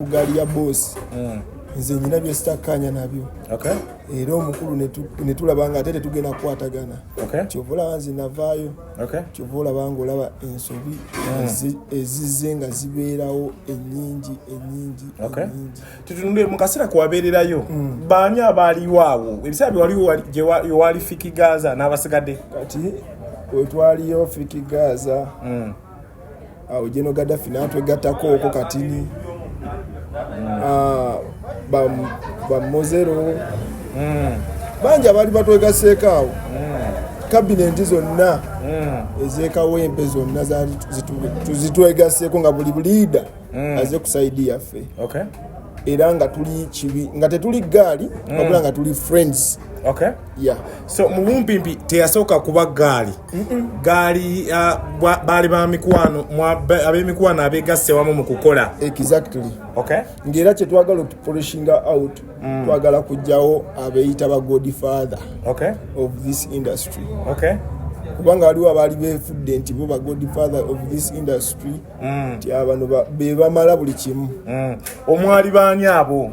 Gali ya boss. Nze nyina bye sitakanya nabyo. Okay. Era omukulu ne tulabanga atete tugenda kukwatagana. Okay. Kyovola wanzi navaayo. Okay. Kyovola bango olaba ensobi ezizenga zibeerawo ennyingi. Okay. Tutunde mukasira kuwabererayo. Baani abaaliwo awo. Ebisabi waliwo wali Fiki Gaza n'abasigadde. Kati wetwaliyo Fiki Gaza. Awo General Gaddafi n'atwegattako okwo katini. Ba Mozero banja bali batwegaseeko awo kabineti zonna ezekawempe zonna zitwegaseeko nga buli leader aze kusaidia yaffe. Okay. Era nga tuli kibi nga tetuli gaali wabula nga tuli friends. Okay. Yeah. So mubumpimpi teyasooka kuba gaali. Gaali bali ba mikwano ab'emikwano abegasse wamu mu kukola. Exactly. Okay. Ngera kye twagala okupolishinga out twagala kujjawo abeyita ba Godfather. Okay. Of this industry. Okay. Kubanga waliwo abaali beefudde nti bo ba Godfather of this industry ti abano be bamala buli kimu. Omwali baani abo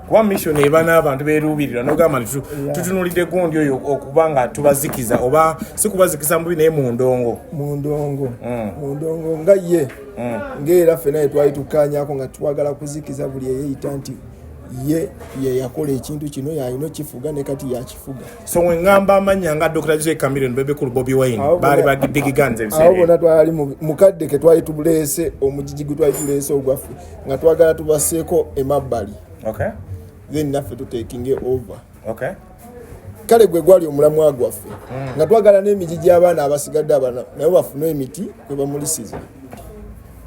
kuba mission eba n'abantu beeruubirira n'ogamba nti tutunulidde gundi oyo okubanga tubazikiza oba si kubazikiza mubi naye mu ndongo nga ye ng'era ffenna ye twali tukkaanyaako nga twagala kuzikiza buli eyeyita nti ye yakola ekintu kino yalina kifuga ne kati yakifuga. So we ngamba amanya nga Dr. Jose Chameleon Bebekulu Bobby Wine bali bagidde ganze ebiseera awo bona twali mukadde ke twali tubuleese omujiji twali tuleese ogwaffe nga twagala tubaseeko emabbali. Okay. Then naffe to taking it over. Okay. Kale gwe gwali omulamwa gwaffe nga twagala n'emijiji y'abaana abasigadde abana nabo bafune emiti kwe bamulisiza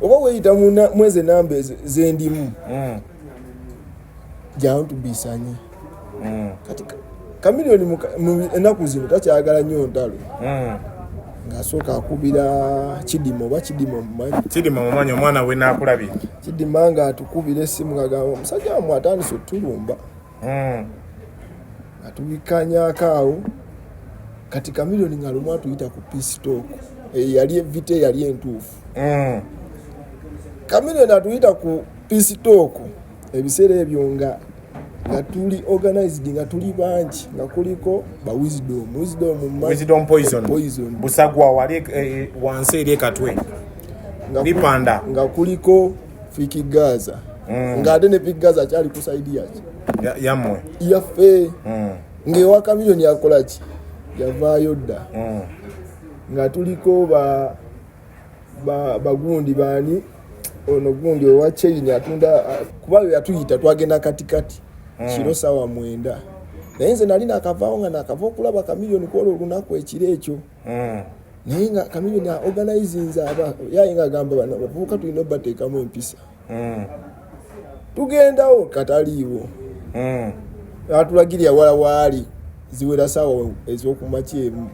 oba weyita mweze namba zendimu jawo tubisanye kati Chameleon ennaku zino takyagala nnyo ntalo ng'asooka akubira Kidima mumanyi omwana we n'akulabye Kidima nga atukubira essimu ng'agamba omusajja wamwe atandise otulumba nga tubikanyaako awo kati Chameleon nga lumu atuyita ku peace talk yali evite yali entuufu. Chameleon atuyita ku peace talk ebiseera ebyo nga tuli organized nga tuli bangi nga kuliko ba wisdom poison busagwa wali wansi eri ekatwe nipanda nga kuliko Fiki Gaza nga ate ne Fiki Gaza kyali kusaidia yamwe yaffe ngewa Chameleon yakola ki yavaayo dda nga tuliko bagundi bani ono gundi owa chain atunda kuba yatuyita twagenda katikati kiro sawa 9 naye nze nali nakavaawo nga nakava okulaba Chameleon kwolwo olunaku ekiro ekyo naye nga Chameleon organizinza yaye nga agamba bano abavubuka tulina obateekamu empisa tugendawo kataliiwo atulagirya wala waali ziwera sawa ez'okumakya emu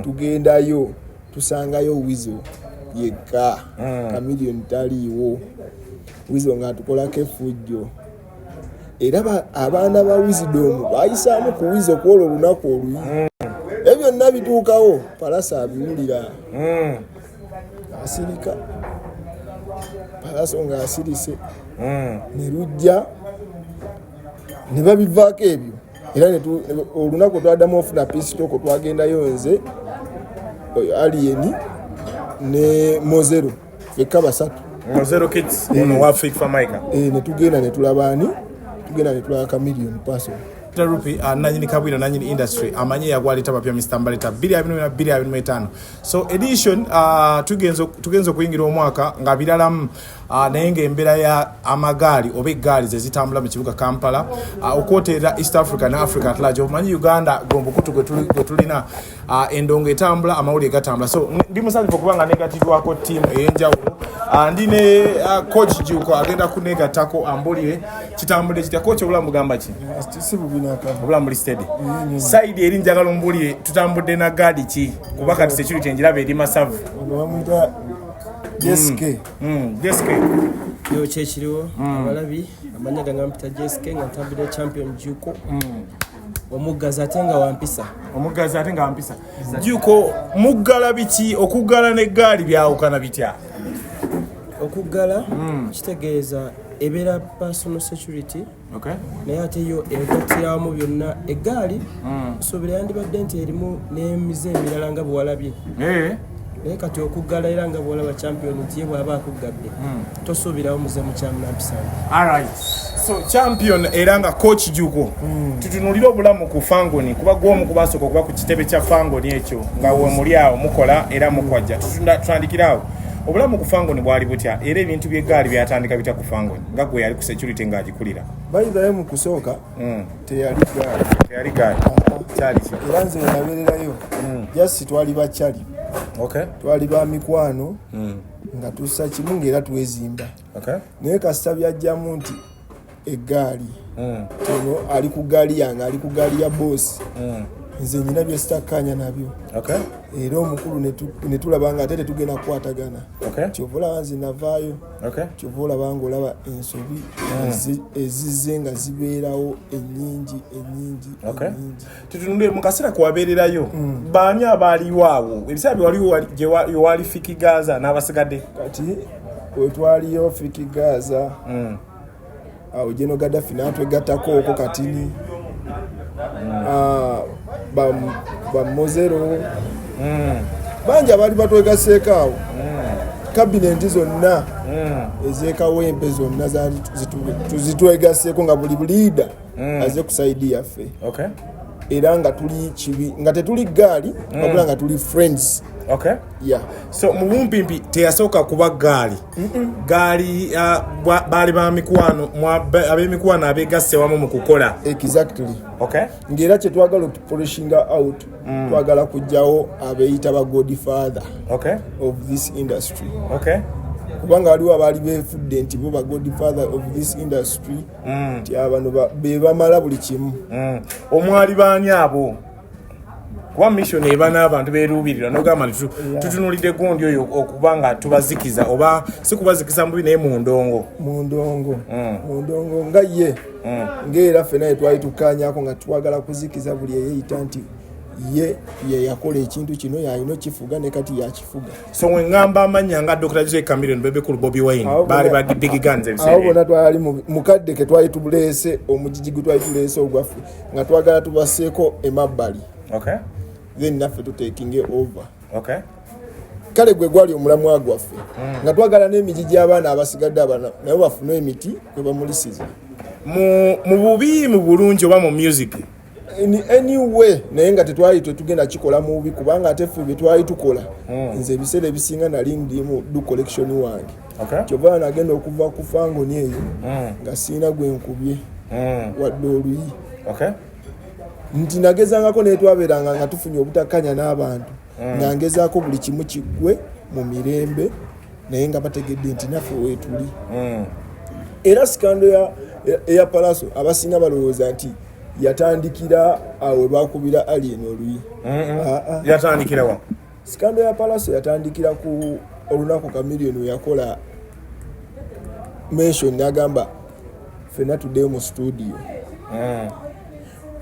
tugendayo tusangayo Wizo yekka Chameleon taliiwo Wizo nga atukolako effujjo era abaana ba Wisdom bayisaamu ku Wizo kwolwo olunaku oluyi ebyo byonna bituukawo Palasa abiwulira asirika Palaso nga asirise ne lujja ne babivaako ebyo era olunaku twaddamu ofuna peace talk twagendayo nze Alien ne Mozero fekka basatu Mozero kids ono wa Fake Famaica ne tugenda ne tulabani tugenda ne tulaba Chameleon person Rupi nanyini kabwira nanyini industry amanye yagwalita bapya Mr. Mbaleta 2025 so edition tugenzo kuyingira omwaka nga biralamu naye ng'embeera ya amagali oba eggaali ze zitambula mu kibuga Kampala okwoterera East Africa ne Africa at large omanyi Uganda gombukutu gwe tulina endongo etambula amawulire gatambula so ndi musanyifu okubanga negativwako ttiimu ey'enjawulo ndine coach Juko agenda kunegatako ambulire kitambulire kitya coach obulamu gamba ki obulamu buli steady side eri njagala ombulire tutambudde na gaadi ki kuba kati security enjiraba eri masavu Jeske yo kyekiriwo abalabi amanya ganga mpita Jeske nga ntambudde champion Juko omuggazi ate nga wampisa Juko muggala biki okuggala n'eggaali byawukana bitya okuggala kitegeeza ebeera personal security okay naye ate yo egattiramu byonna eggaali suubira yandibadde nti erimu n'emize emirala nga bwewalabye naye kati okuggala era nga bwolaba champion nti ye bw'aba akuggadde tosuubirawo muze mukyamnampisa. Alright, so champion era nga coach Juko tutunulira obulamu ku Fangoni kuba gwomu kubasooka okuba ku kitebe kya Fangoni ekyo nga we muli awo mukola era mukwajja tutandikirawo obulamu ku Fangoni bwali butya era ebintu by'eggaali byatandika bitya ku Fangoni nga gwe yali ku security ng'agikulira bayivayo mu kusooka teyali gaali kyali era nze nabeererayo jasi twali bakyali twali ba mikwano nga tussa kimu ng'era twezimba naye kasita byajjamu nti eggaali tono ali ku gaali yange ali ku gaali ya boosi nze nyina bye sitakkanya nabyo era omukulu ne tulaba nga ate tetugenda kukwatagana kyova olaba nze navaayo kyova olaba nga olaba ensobi ezizze nga zibeerawo ennyingi tutunule mu kaseera kwewabeererayo baani abaaliwo awo ebiseera byewali Fiki Gaza n'abasigadde kati wetwaliyo Fiki Gaza awo General Gaddafi n'atwegattako okwo katini bamozero bangi abaali batwegaseeko awo kabinenti zonna ezekawempe zonna zitwegaseeko nga buli liida aze ku saidi yaffe era nga tuli kibi nga tetuli gaali wabula nga tuli friends. So mu bumpimpi teyasooka kuba gaali baali ba mikwano ab'emikwano abeegasse wamu mu kukola exactly ng'era kye twagala okupolishinga out twagala kujjawo abeeyita ba godfather of this industry kubanga waliwo abaali beefudde nti bo ba godfather of this industry nti abano be bamala buli kimu. Omwali baani abo kuba mission eba n'abantu beeruubirira n'ogamba tutunulidde gundi oyo okuba nga tubazikiza oba si kubazikiza mubi naye mu ndongo nga ye ng'era ffenna ye twali tukkaanyaako nga twagala kuzikiza buli eyeeyita nti ye yakola ekintu kino yalina kifuga ne kati yakifuga. So we ngamba amannya nga Dr. J. Chameleon Bebekulu Bobby Wine baali ba big guns ebiseera awo bona twali mukadde ke twali tubuleese omujiji twali tuleese ogwaffe nga twagala tubaseeko emabbali then naffe tutekinge over kale gwe gwali omulamwa gwaffe nga twagala n'emijiji abaana abasigadde abana nabo bafune emiti kwe bamulisiza mu bubi mu bulungi oba mu music anyway naye nga tetwali tetugenda kikola mubi kubanga ate ffe bye twali tukola nze ebiseera ebisinga nali ndimu du collection wange kyova nagenda okuva ku Fangoni eyo nga siina gwe nkubye wadde oluyi nti nagezangako naye twabeeranga nga tufunye obutakkanya n'abantu nga ngezaako buli kimu kiggwe mu mirembe naye nga bategedde nti naffe weetuli era sikando eya Palaso abasinga balowooza nti yatandikira awe bakubira Alien oluyi yatandikira wa sikando ya Palaso yatandikira ku olunaku Chameleon yakola mention n'agamba ffenna tuddeyo mu studio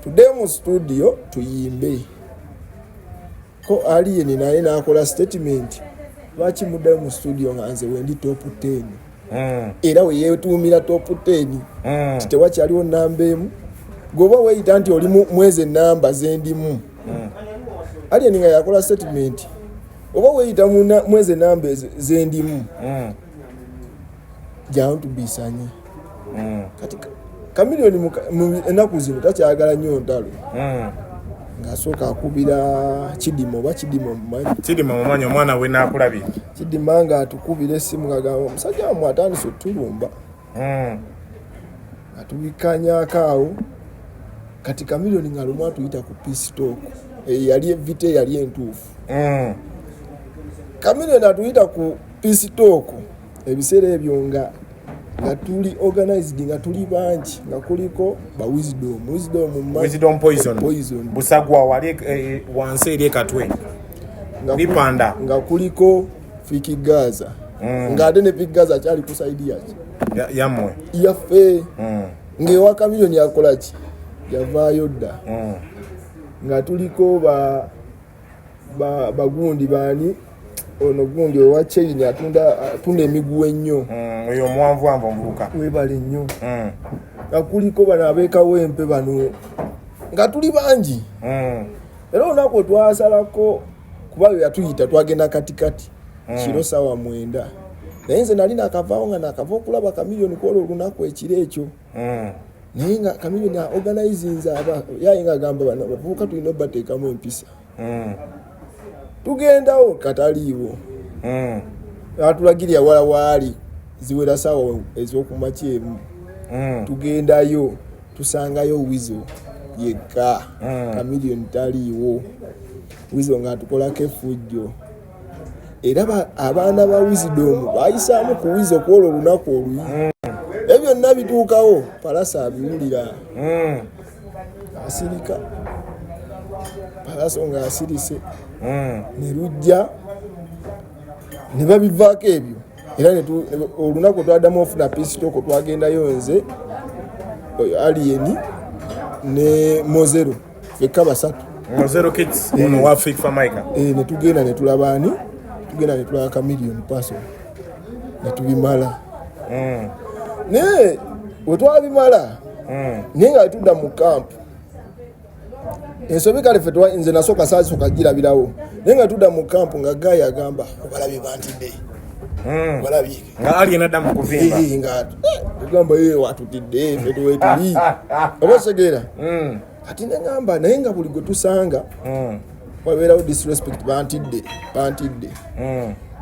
tuddeyo mu studio tuyimbe ko Alien naye n'akola statement lwaki muddayo mu studio nga nze wendi top 10 era we yeetuumira top 10 titewakyaliwo namba emu goba weeyita nti oli mwezi enamba zendimu Alien nga yakola statement oba weeyita mwezi enamba zendimu jangu tubisanye kati Chameleon ennaku zino takyagala nnyo ntalo ng'asooka akubira Kidima oba Kidima mumanyi omwana we n'akulabye Kidima nga atukubira essimu ng'agamba omusajja wamwe atandise otulumba nga tubikanyaako awo kati Chameleon nga lumu atuyita ku peace talk yali evite yali entuufu Chameleon atuyita ku peace talk ebiseera ebyo nga tuli organized nga tuli bangi nga kuliko ba wisdom poison busagwa wali wansi eri ekatwe lipanda nga kuliko Fiki Gaza nga ate ne Fiki Gaza kyali ku side yaki yamwe yaffe ngewa Chameleon yakola ki yavaayo dda nga tuliko bagundi baani ono gundi owa chain atunda emiguwa ennyo oyo mwanvu mvubuka webale nnyo akuliko bano abeekawo empe bano nga tuli bangi era olunaku twasalako kuba yatuyita twagenda katikati kiro sawa 9 naye nze nali nakavaawo nga nakava okulaba Chameleone kwola olunaku ekiro ekyo naye nga Chameleone organizinze yaye nga agamba bano bavubuka tulina obateekamu empisa tugendawo kataliiwo atulagirya wala waali ziwera sawa ez'okumakya emu tugendayo tusangayo Wizo yekka Chameleone taliiwo Wizo ng'atukolako effujjo era abaana ba Wisdom bayisaamu ku Wizo kwola olunaku oluyi ebyo byonna bituukawo Palasa abiwulira asirika Palaso nga asirise ne lujja ne babivaako ebyo era olunaku twaddamu ofuna pisitoko twagendayo nze Alien ne Mozero fekka basatu Mozero Kids ono wa Fake Famaica ne tugenda ne tulabani tugenda ne tulaba Chameleone person ne tubimala ne wetwabimala naye nga tudda mu camp ensobi kale ffe nze nasooka saasooka girabirawo naye nga tudda mu camp nga Gaye agamba obalabye bantidde balabye nga Alien adda mu kuvimba nga tugamba watutidde ffe tuwetuli obasegeera ati nengamba naye nga buli gwe tusanga wabeerawo disrespect bantidde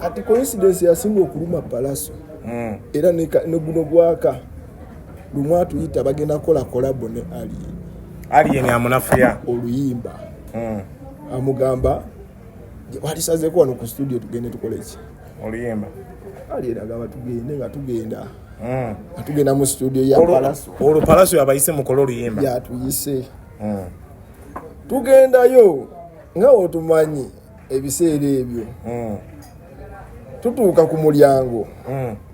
ati coincidence yasinga okuluma Palaso era ne guno gwaka lumu atuyita bagenda kola kolabo ne Alien amunafuya oluyimba amugamba walisazeeko wano ku studio tugende tukole ki oluyimba Alien agamba tugende nga tugenda mu studio ya Palaso olwo Palaso yabayise mukole oluyimba yatuyise tugendayo nga otumanyi ebiseera ebyo tutuuka ku mulyango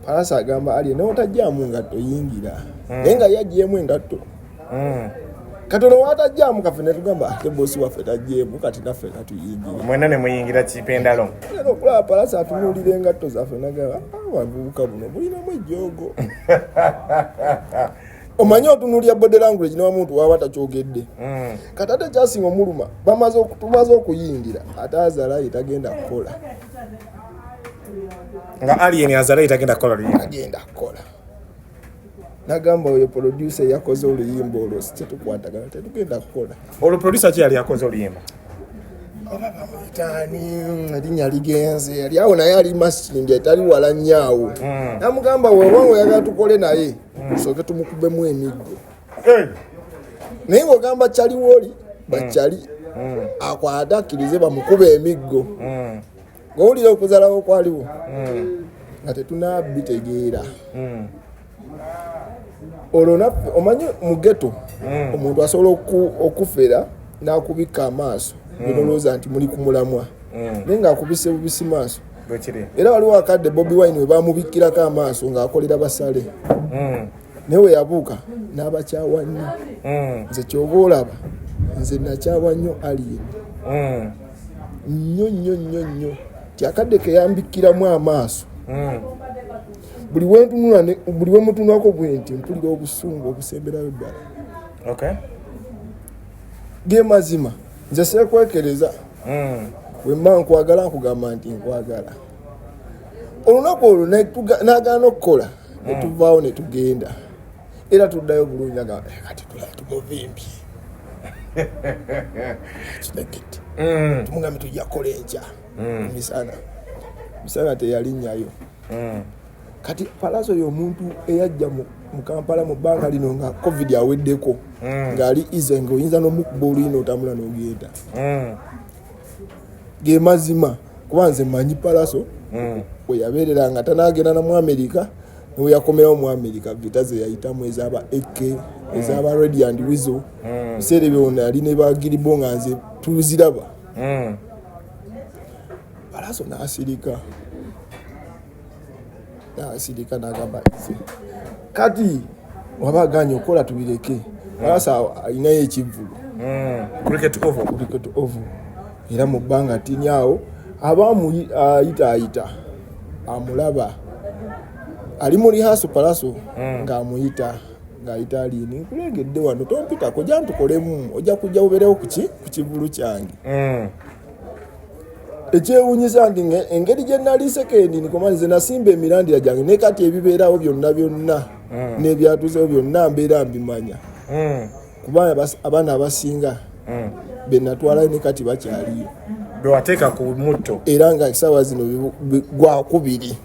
Palaso agamba Alien n'otajjaamu ngatto yingira naye nga yaggyemu engatto katono watajjaamu kaffe ne tugamba ate boosi waffe tajjeemu kati naffe katuyingira mwena ne muyingira kipendalo era okulaba Palaso atunuulira engatto zaffe nagamba bavubuka buno bulinamu ejjoogo omanyi otunuulira body language n'omuntu waba takyogedde kati ate kyasinga omuluma tumaze okuyingira ate azalayo tagenda kukola nga Alien azalayo tagenda kukola nagamba oyo producer yakoze oluyimba olwo tetukwatagana tetugenda kukola olwo producer ki yali yakoze oluyimba tani erinnya ligenze yali awo naye ali Masindi etali wala nnyo namugamba wewange oyagala tukole naye tusooke tumukubemu emiggo naye ng'ogamba Chaliwoli bakyali akwata akkirize bamukuba emiggo ng'owulira okuzalawo kwaliwo nga tetunabitegeera olwo naffe omanyi mu ghetto omuntu asobola okufera n'akubika amaaso nolowooza nti muli ku mulamwa naye ng'akubise bubisi maaso era waliwo akadde Bobi Wine we bamubikkirako amaaso ng'akolera basale naye we yabuuka n'abakyawa nnyo nze kyoba olaba nze nakyawa nnyo Alien nnyo ti akadde keyambikkiramu amaaso buli we mutunulako bwe nti mpulira obusungu obusemberayo ddala ge mazima nze seekwekereza wemma nkwagala nkugamba nti nkwagala olunaku olwo n'agaana okukola ne tuvaawo ne tugenda era tuddayo bulungi kati tumuvimbye kinegedde tumugambe tujja kukola enkya misana teyalinnyayo kati Palaso y'omuntu eyajja mu Kampala mu bbanga lino nga COVID aweddeko ng'ali ize ng'oyinza n'omukuba oluyina otambula n'ogenda ge mazima kuba nze mmanyi Palaso we yabeerera nga tanaagenda na mu Amerika we yakomerawo mu Amerika vita ze yayitamu ez'aba AK ez'aba Radiant Wizo biseera ebyo yali ne bagiribo nga nze tuziraba Palaso n'asirika n'agamba kati waba aganye okola tubireke Palaso alinayo ekivvulu cricket oval era mu bbanga tini awo abamu ayita amulaba ali muri haso palaso ng'amuyita ng'ayita alini nkulengedde wano tompitako jja ntukolemu ojja kujja uberewo ku kivulu kyange ekyewuunyisa nti engeri gye nali sekendi nikomalize nasimba emirandira gyange ne kati ebibeerawo byonna n'ebyatuzeewo byonna mbeera mbimanya kuba abaana abasinga be natwalayo ne kati bakyaliyo bewateeka ku mutto era nga essaawa zino gwakubiri